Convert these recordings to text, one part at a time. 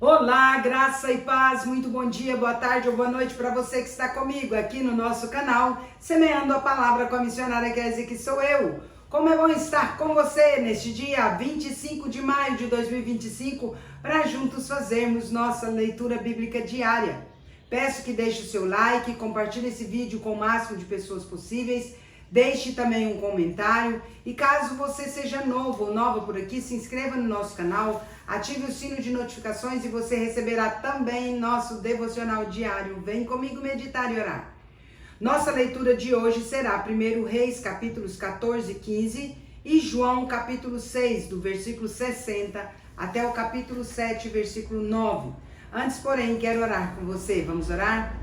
Olá, graça e paz, muito bom dia, boa tarde ou boa noite para você que está comigo aqui no nosso canal, Semeando a Palavra com a missionária Kézia, que sou eu. Como é bom estar com você neste dia 25 de maio de 2025, para juntos fazermos nossa leitura bíblica diária. Peço que deixe o seu like, compartilhe esse vídeo com o máximo de pessoas possíveis, deixe também um comentário e caso você seja novo ou nova por aqui, se inscreva no nosso canal, ative o sino de notificações e você receberá também nosso devocional diário. Vem comigo meditar e orar. Nossa leitura de hoje será 1 Reis, capítulos 14 e 15 e João, capítulo 6, do versículo 60 até o capítulo 7, versículo 9. Antes, porém, quero orar com você. Vamos orar?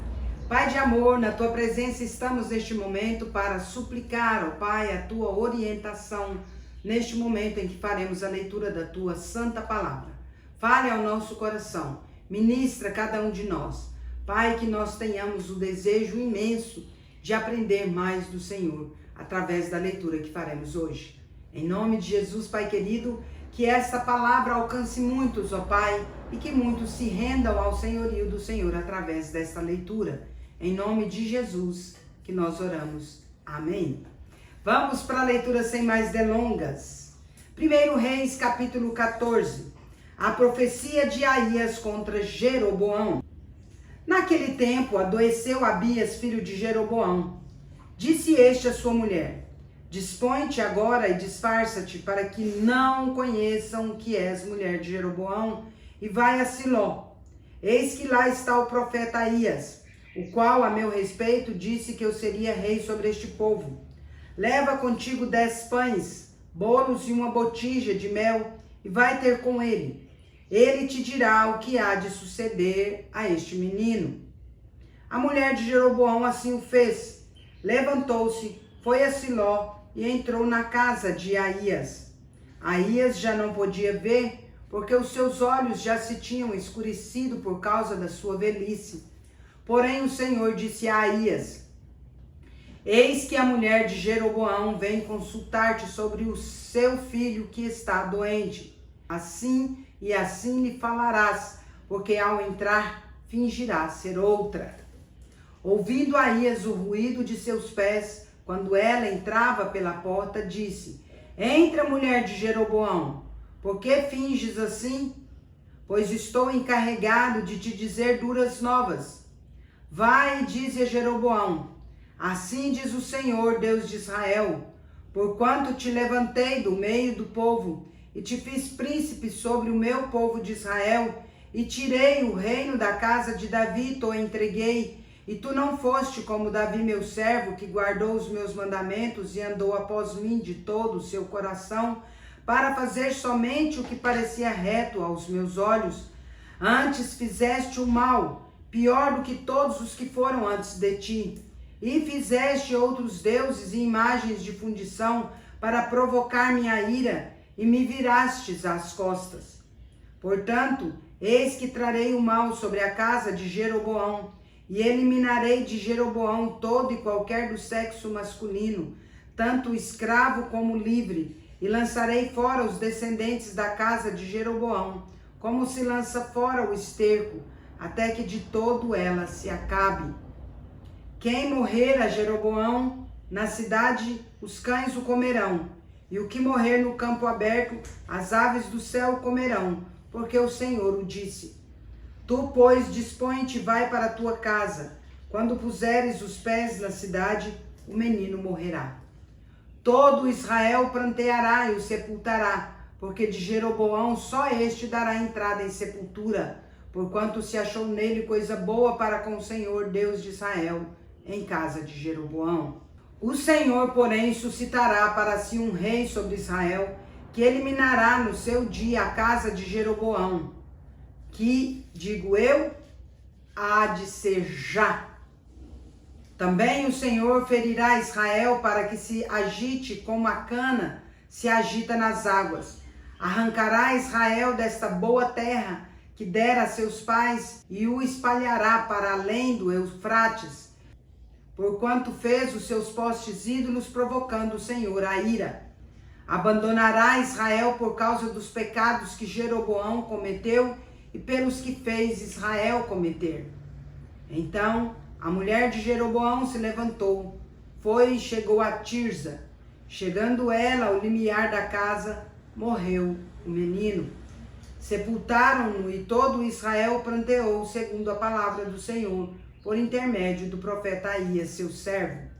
Pai de amor, na Tua presença estamos neste momento para suplicar, ó Pai, a Tua orientação neste momento em que faremos a leitura da Tua Santa Palavra. Fale ao nosso coração, ministra cada um de nós. Pai, que nós tenhamos o desejo imenso de aprender mais do Senhor através da leitura que faremos hoje. Em nome de Jesus, Pai querido, que esta palavra alcance muitos, ó Pai, e que muitos se rendam ao senhorio do Senhor através desta leitura. Em nome de Jesus que nós oramos. Amém. Vamos para a leitura sem mais delongas. 1 Reis, capítulo 14. A profecia de Aías contra Jeroboão. Naquele tempo adoeceu Abias, filho de Jeroboão. Disse este à sua mulher: dispõe-te agora e disfarça-te, para que não conheçam que és mulher de Jeroboão, e vai a Siló. Eis que lá está o profeta Aías, o qual, a meu respeito, disse que eu seria rei sobre este povo. Leva contigo 10 pães, bolos e uma botija de mel, e vai ter com ele. Ele te dirá o que há de suceder a este menino. A mulher de Jeroboão assim o fez. Levantou-se, foi a Siló e entrou na casa de Aías. Aías já não podia ver, porque os seus olhos já se tinham escurecido por causa da sua velhice. Porém o Senhor disse a Aías: eis que a mulher de Jeroboão vem consultar-te sobre o seu filho que está doente. Assim e assim lhe falarás, porque ao entrar fingirá ser outra. Ouvindo Aías o ruído de seus pés, quando ela entrava pela porta, disse: entra, mulher de Jeroboão, por que finges assim? Pois estou encarregado de te dizer duras novas. Vai e dize a Jeroboão: assim diz o Senhor, Deus de Israel, porquanto te levantei do meio do povo, e te fiz príncipe sobre o meu povo de Israel, e tirei o reino da casa de Davi, te entreguei, e tu não foste como Davi meu servo, que guardou os meus mandamentos e andou após mim de todo o seu coração, para fazer somente o que parecia reto aos meus olhos. Antes fizeste o mal, pior do que todos os que foram antes de ti, e fizeste outros deuses e imagens de fundição para provocar minha ira, e me virastes as costas. Portanto, eis que trarei o mal sobre a casa de Jeroboão, e eliminarei de Jeroboão todo e qualquer do sexo masculino, tanto escravo como livre, e lançarei fora os descendentes da casa de Jeroboão, como se lança fora o esterco, até que de todo ela se acabe. Quem morrer a Jeroboão, na cidade os cães o comerão, e o que morrer no campo aberto, as aves do céu o comerão, porque o Senhor o disse. Tu, pois, dispõe-te, vai para a tua casa. Quando puseres os pés na cidade, o menino morrerá. Todo Israel pranteará e o sepultará, porque de Jeroboão só este dará entrada em sepultura, porquanto se achou nele coisa boa para com o Senhor, Deus de Israel, em casa de Jeroboão. O Senhor, porém, suscitará para si um rei sobre Israel, que eliminará no seu dia a casa de Jeroboão, que, digo eu, há de ser já. Também o Senhor ferirá Israel para que se agite como a cana se agita nas águas. Arrancará Israel desta boa terra que dera a seus pais e o espalhará para além do Eufrates, porquanto fez os seus postes ídolos, provocando o Senhor a ira. Abandonará Israel por causa dos pecados que Jeroboão cometeu e pelos que fez Israel cometer. Então a mulher de Jeroboão se levantou, foi e chegou a Tirza. Chegando ela ao limiar da casa, morreu o menino. Sepultaram-no e todo Israel pranteou segundo a palavra do Senhor, por intermédio do profeta Aías, seu servo.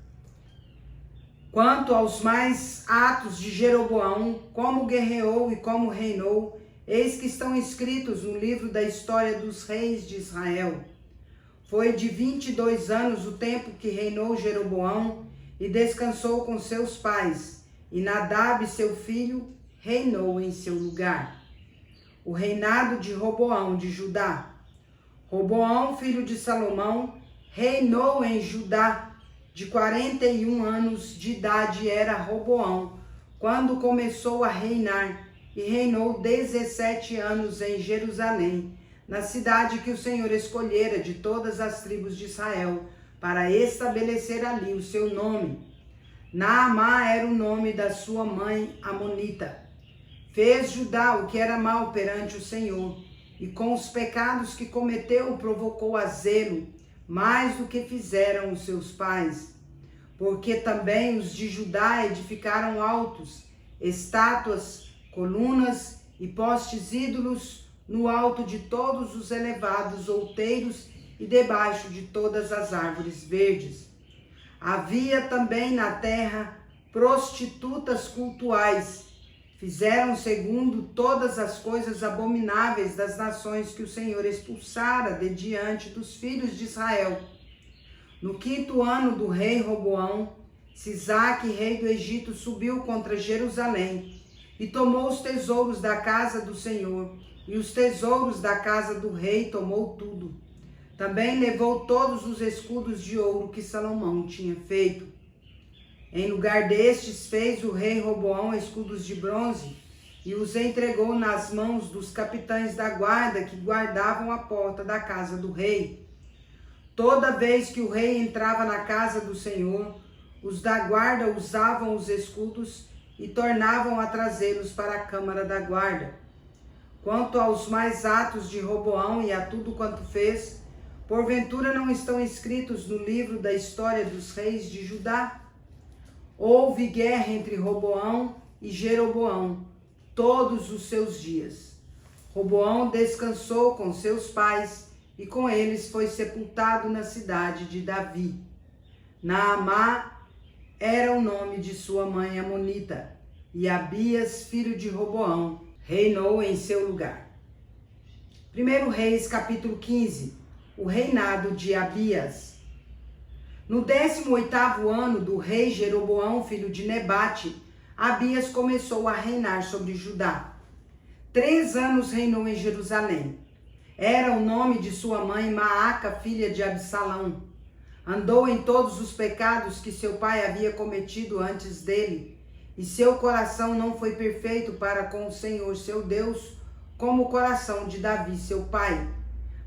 Quanto aos mais atos de Jeroboão, como guerreou e como reinou, eis que estão escritos no livro da história dos reis de Israel. Foi de 22 anos o tempo que reinou Jeroboão e descansou com seus pais, e Nadab, seu filho, reinou em seu lugar. O reinado de Roboão de Judá. Roboão, filho de Salomão, reinou em Judá. De 41 anos de idade era Roboão, quando começou a reinar, e reinou 17 anos em Jerusalém, na cidade que o Senhor escolhera de todas as tribos de Israel, para estabelecer ali o seu nome. Naamá era o nome da sua mãe amonita. Fez Judá o que era mal perante o Senhor, e com os pecados que cometeu provocou a zelo, mais do que fizeram os seus pais. Porque também os de Judá edificaram altos, estátuas, colunas e postes ídolos no alto de todos os elevados outeiros e debaixo de todas as árvores verdes. Havia também na terra prostitutas cultuais. Fizeram segundo todas as coisas abomináveis das nações que o Senhor expulsara de diante dos filhos de Israel. No 5º ano do rei Roboão, Sisaque, rei do Egito, subiu contra Jerusalém e tomou os tesouros da casa do Senhor e os tesouros da casa do rei tomou tudo. Também levou todos os escudos de ouro que Salomão tinha feito. Em lugar destes fez o rei Roboão escudos de bronze e os entregou nas mãos dos capitães da guarda que guardavam a porta da casa do rei. Toda vez que o rei entrava na casa do Senhor, os da guarda usavam os escudos e tornavam a trazê-los para a câmara da guarda. Quanto aos mais atos de Roboão e a tudo quanto fez, porventura não estão escritos no livro da história dos reis de Judá? Houve guerra entre Roboão e Jeroboão todos os seus dias. Roboão descansou com seus pais e com eles foi sepultado na cidade de Davi. Naamá era o nome de sua mãe amonita, e Abias, filho de Roboão, reinou em seu lugar. 1 Reis, capítulo 15. O reinado de Abias. No 18º ano do rei Jeroboão, filho de Nebate, Abias começou a reinar sobre Judá. 3 anos reinou em Jerusalém. Era o nome de sua mãe Maaca, filha de Absalão. Andou em todos os pecados que seu pai havia cometido antes dele, e seu coração não foi perfeito para com o Senhor seu Deus, como o coração de Davi, seu pai.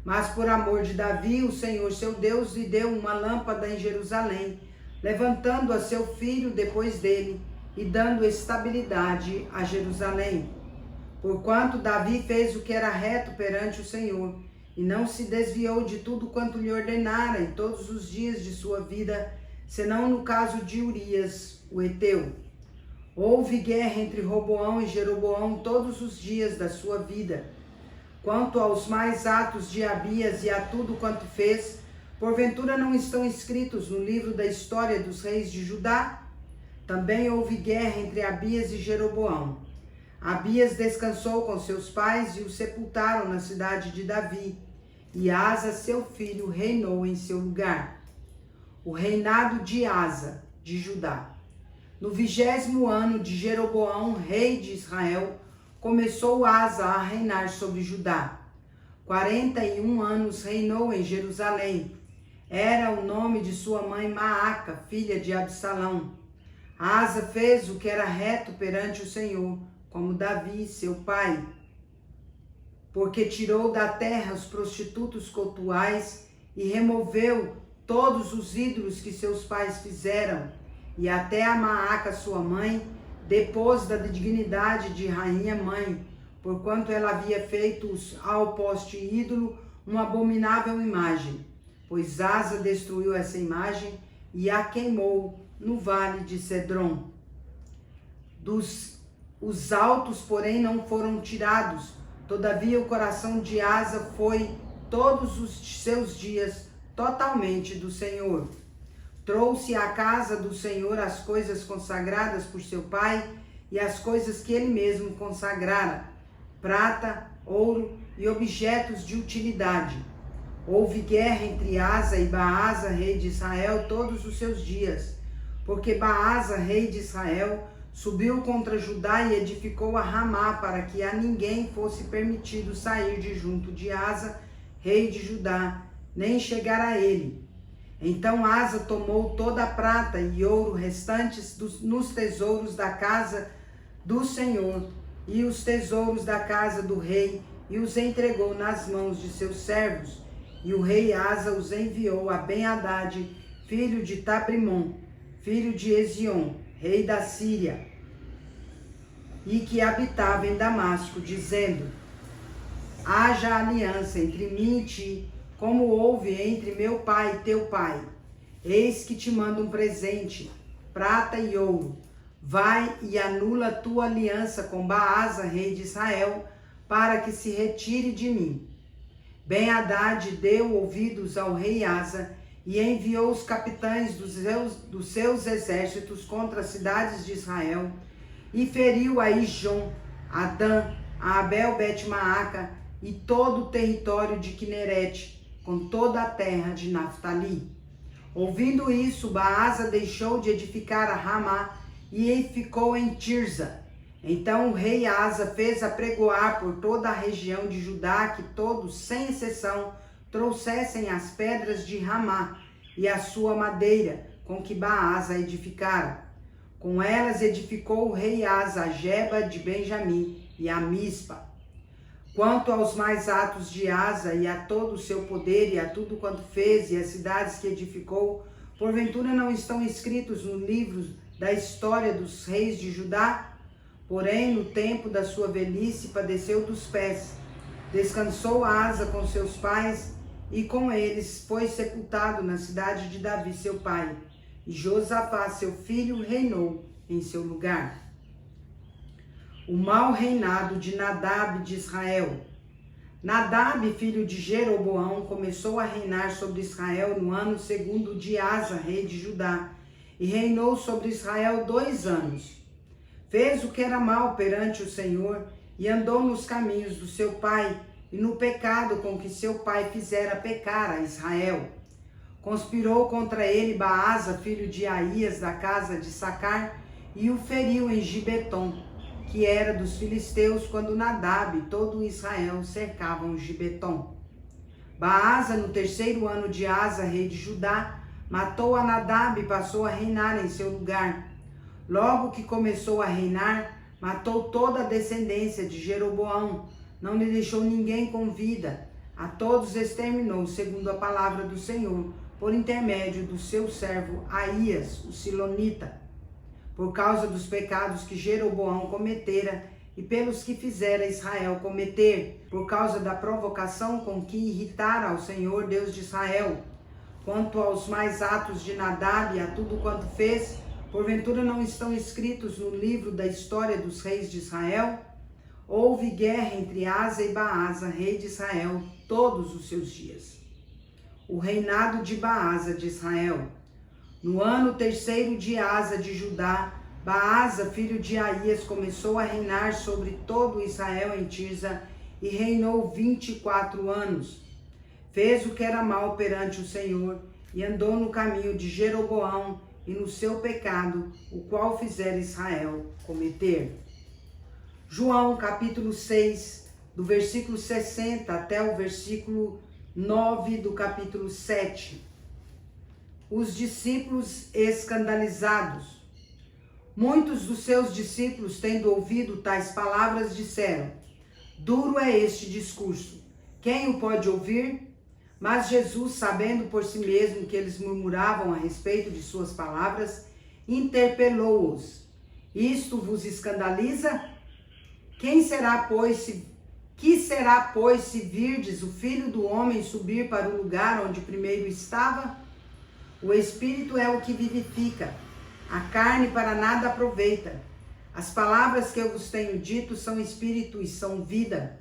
Mas por amor de Davi, o Senhor seu Deus lhe deu uma lâmpada em Jerusalém, levantando a seu filho depois dele e dando estabilidade a Jerusalém. Porquanto Davi fez o que era reto perante o Senhor, e não se desviou de tudo quanto lhe ordenara em todos os dias de sua vida, senão no caso de Urias, o heteu. Houve guerra entre Roboão e Jeroboão todos os dias da sua vida. Quanto aos mais atos de Abias e a tudo quanto fez, porventura não estão escritos no livro da história dos reis de Judá? Também houve guerra entre Abias e Jeroboão. Abias descansou com seus pais e o sepultaram na cidade de Davi, e Asa, seu filho, reinou em seu lugar. O reinado de Asa, de Judá. No 20º ano de Jeroboão, rei de Israel, começou Asa a reinar sobre Judá. 41 anos reinou em Jerusalém. Era o nome de sua mãe Maaca, filha de Absalão. Asa fez o que era reto perante o Senhor, como Davi, seu pai, porque tirou da terra os prostitutos cultuais e removeu todos os ídolos que seus pais fizeram, e até a Maaca, sua mãe, depôs da dignidade de rainha-mãe, porquanto ela havia feito ao poste ídolo uma abominável imagem. Pois Asa destruiu essa imagem e a queimou no vale de Cedron. Os altos, porém, não foram tirados. Todavia o coração de Asa foi todos os seus dias totalmente do Senhor. Trouxe à casa do Senhor as coisas consagradas por seu pai e as coisas que ele mesmo consagrara, prata, ouro e objetos de utilidade. Houve guerra entre Asa e Baasa, rei de Israel, todos os seus dias, porque Baasa, rei de Israel, subiu contra Judá e edificou a Ramá, para que a ninguém fosse permitido sair de junto de Asa, rei de Judá, nem chegar a ele. Então Asa tomou toda a prata e ouro restantes nos tesouros da casa do Senhor e os tesouros da casa do rei, e os entregou nas mãos de seus servos. E o rei Asa os enviou a Ben-Hadad, filho de Tabrimon, filho de Ezion, rei da Síria, e que habitava em Damasco, dizendo: haja aliança entre mim e ti, como houve entre meu pai e teu pai. Eis que te mando um presente, prata e ouro. Vai e anula tua aliança com Baasa, rei de Israel, para que se retire de mim. Ben-Hadad deu ouvidos ao rei Asa e enviou os capitães dos seus exércitos contra as cidades de Israel, e feriu a Ijon, a Dan, a Abel-Bet-Maaca e todo o território de Quinerete, com toda a terra de Naftali. Ouvindo isso, Baasa deixou de edificar a Ramá e ficou em Tirza. Então o rei Asa fez apregoar por toda a região de Judá que todos, sem exceção, trouxessem as pedras de Ramá e a sua madeira, com que Baasa edificara. Com elas edificou o rei Asa a Geba de Benjamim e a Mispa. Quanto aos mais atos de Asa e a todo o seu poder e a tudo quanto fez e as cidades que edificou, porventura não estão escritos no livro da história dos reis de Judá? Porém, no tempo da sua velhice, padeceu dos pés. Descansou Asa com seus pais, e com eles foi sepultado na cidade de Davi, seu pai. E Josafá, seu filho, reinou em seu lugar. O mau reinado de Nadab de Israel. Nadab, filho de Jeroboão, começou a reinar sobre Israel no ano segundo de Asa, rei de Judá, e reinou sobre Israel 2 anos. Fez o que era mal perante o Senhor, e andou nos caminhos do seu pai, e no pecado com que seu pai fizera pecar a Israel. Conspirou contra ele Baasa, filho de Aías, da casa de Sacar, e o feriu em Gibeton, que era dos filisteus, quando Nadab e todo Israel cercavam Gibeton. Baasa, no 3º ano de Asa, rei de Judá, matou a Nadab e passou a reinar em seu lugar. Logo que começou a reinar, matou toda a descendência de Jeroboão, não lhe deixou ninguém com vida. A todos exterminou, segundo a palavra do Senhor, por intermédio do seu servo Aías, o silonita, por causa dos pecados que Jeroboão cometera e pelos que fizera Israel cometer, por causa da provocação com que irritara ao Senhor, Deus de Israel. Quanto aos mais atos de Nadab e a tudo quanto fez, porventura não estão escritos no livro da história dos reis de Israel? Houve guerra entre Asa e Baasa, rei de Israel, todos os seus dias. O reinado de Baasa de Israel. No ano 3º de Asa de Judá, Baasa, filho de Aías, começou a reinar sobre todo Israel em Tirza e reinou 24 anos. Fez o que era mal perante o Senhor e andou no caminho de Jeroboão e no seu pecado, o qual fizera Israel cometer. João capítulo 6, do versículo 60 até o versículo 9 do capítulo 7. Os discípulos escandalizados. Muitos dos seus discípulos, tendo ouvido tais palavras, disseram: duro é este discurso, quem o pode ouvir? Mas Jesus, sabendo por si mesmo que eles murmuravam a respeito de suas palavras, interpelou-os: isto vos escandaliza? Que será, pois, se virdes o Filho do Homem subir para o lugar onde primeiro estava? O Espírito é o que vivifica, a carne para nada aproveita. As palavras que eu vos tenho dito são Espírito e são vida.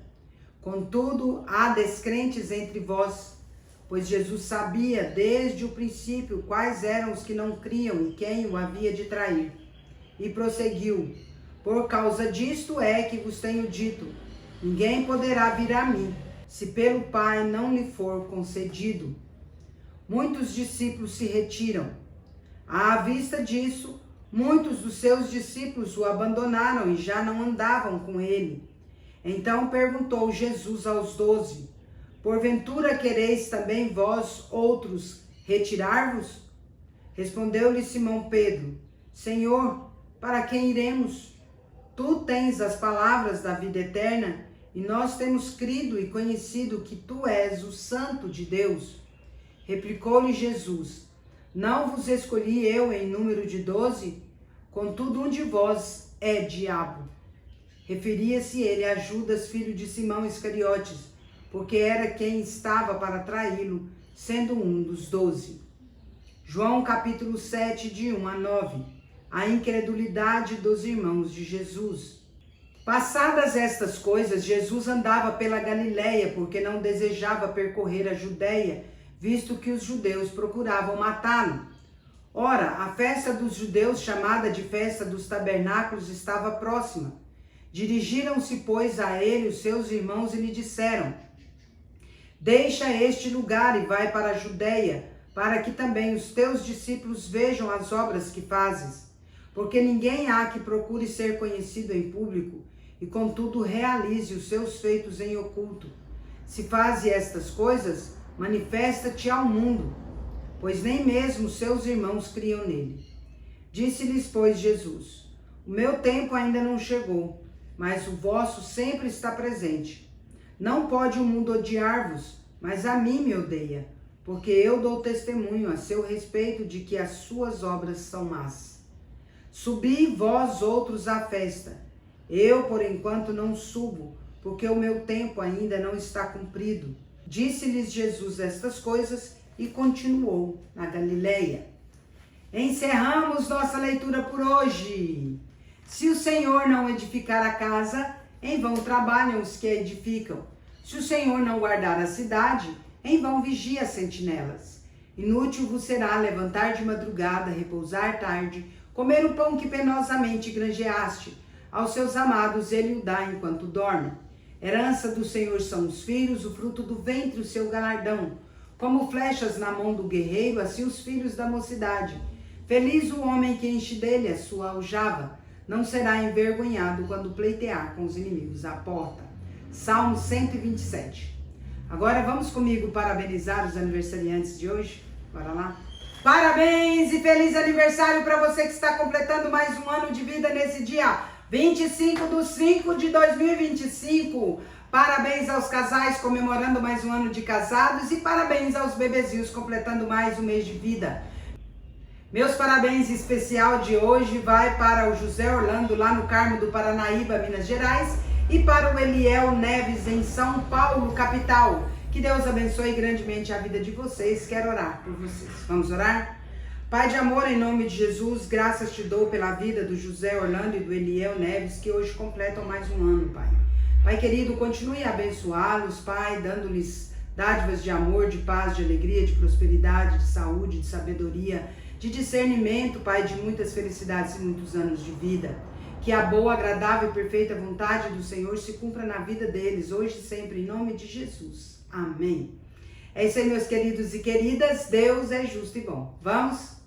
Contudo, há descrentes entre vós, pois Jesus sabia desde o princípio quais eram os que não criam e quem o havia de trair. E prosseguiu: por causa disto é que vos tenho dito, ninguém poderá vir a mim, se pelo Pai não lhe for concedido. Muitos discípulos se retiram. À vista disso, muitos dos seus discípulos o abandonaram e já não andavam com ele. Então perguntou Jesus aos 12, porventura quereis também vós outros retirar-vos? Respondeu-lhe Simão Pedro, Senhor, para quem iremos? Tu tens as palavras da vida eterna, e nós temos crido e conhecido que tu és o Santo de Deus. Replicou-lhe Jesus, não vos escolhi eu em número de 12? Contudo, um de vós é diabo. Referia-se ele a Judas, filho de Simão Iscariotes, porque era quem estava para traí-lo, sendo um dos 12. João capítulo 7, de 1 a 9. A incredulidade dos irmãos de Jesus. Passadas estas coisas, Jesus andava pela Galileia, porque não desejava percorrer a Judeia, visto que os judeus procuravam matá-lo. Ora, a festa dos judeus, chamada de festa dos tabernáculos, estava próxima. Dirigiram-se, pois, a ele os seus irmãos e lhe disseram, deixa este lugar e vai para a Judeia, para que também os teus discípulos vejam as obras que fazes. Porque ninguém há que procure ser conhecido em público, e contudo realize os seus feitos em oculto. Se faze estas coisas, manifesta-te ao mundo, pois nem mesmo seus irmãos criam nele. Disse-lhes, pois, Jesus, o meu tempo ainda não chegou, mas o vosso sempre está presente. Não pode o mundo odiar-vos, mas a mim me odeia, porque eu dou testemunho a seu respeito de que as suas obras são más. Subi vós outros à festa. Eu, por enquanto, não subo, porque o meu tempo ainda não está cumprido. Disse-lhes Jesus estas coisas e continuou na Galileia. Encerramos nossa leitura por hoje. Se o Senhor não edificar a casa, em vão trabalham os que a edificam. Se o Senhor não guardar a cidade, em vão vigia as sentinelas. Inútil vos será levantar de madrugada, repousar tarde, comer o pão que penosamente granjeaste. Aos seus amados ele o dá enquanto dorme. Herança do Senhor são os filhos, o fruto do ventre o seu galardão. Como flechas na mão do guerreiro, assim os filhos da mocidade. Feliz o homem que enche dele a sua aljava. Não será envergonhado quando pleitear com os inimigos à porta. Salmo 127. Agora vamos comigo parabenizar os aniversariantes de hoje? Bora lá? Parabéns e feliz aniversário para você que está completando mais um ano de vida nesse dia 25/5/2025. Parabéns aos casais comemorando mais um ano de casados e parabéns aos bebezinhos completando mais um mês de vida. Meus parabéns especial de hoje vai para o José Orlando lá no Carmo do Paranaíba, Minas Gerais, e para o Eliel Neves em São Paulo, capital. Que Deus abençoe grandemente a vida de vocês. Quero orar por vocês. Vamos orar? Pai de amor, em nome de Jesus, graças te dou pela vida do José Orlando e do Eliel Neves, que hoje completam mais um ano, Pai. Pai querido, continue a abençoá-los, Pai, dando-lhes dádivas de amor, de paz, de alegria, de prosperidade, de saúde, de sabedoria, de discernimento, Pai, de muitas felicidades e muitos anos de vida. Que a boa, agradável e perfeita vontade do Senhor se cumpra na vida deles, hoje e sempre, em nome de Jesus. Amém. É isso aí, meus queridos e queridas. Deus é justo e bom. Vamos?